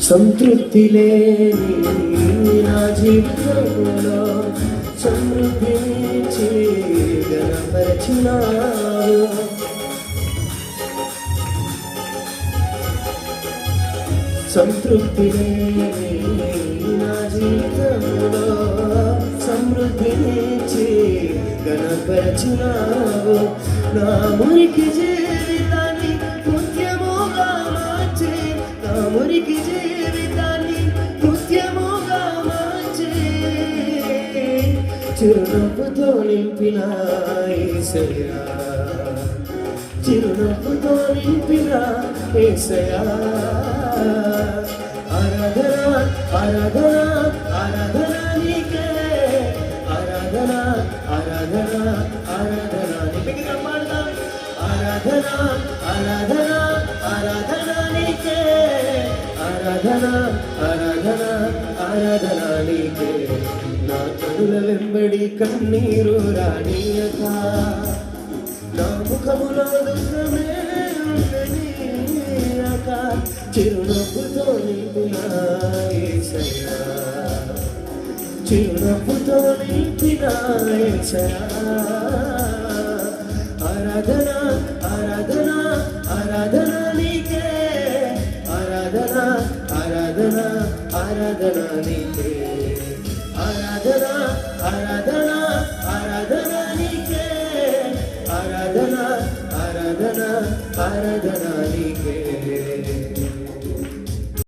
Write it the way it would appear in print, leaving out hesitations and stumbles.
సంతృప్తి లేని నా జీవితంలో సమృద్ధినిచ్చి గణపరచినావు. సంతృప్తి లేని నా జీవితంలో సమృద్ధినిచ్చి గణపరచినావు. నా మురికి జీవితాన్ని ముఖ్యముగా మార్చి, నా మురికి జీవితాన్ని ముఖ్యముగా మార్చి, చిరునవ్వుతో నింపిన యేసయ్యా, చిరునవ్వుతో నింపిన యేసయ్యా. ఆరాధన ఆరాధన ఆరాధన నీకే, ఆరాధన ఆరాధన ఆరాధన నీకే. ఆరాధన ఆరాధన ఆరాధన నీకే, ఆరాధన ఆరాధన ఆరాధన నీకే. నా కనుల వెంబడి కన్నీరు రానీయక, నా ముఖములో దుఃఖమే ఉండనీయక, చిరునవ్వుతో నింపిన యేసయ్యా, చిరునవ్వుతో నింపిన యేసయ్యా. ఆరాధన ఆరాధన ఆరాధన నీకే, ఆరాధన ఆరాధన ఆరాధన నీకే. ఆరాధన ఆరాధన ఆరాధన నీకే, ఆరాధన ఆరాధన ఆరాధన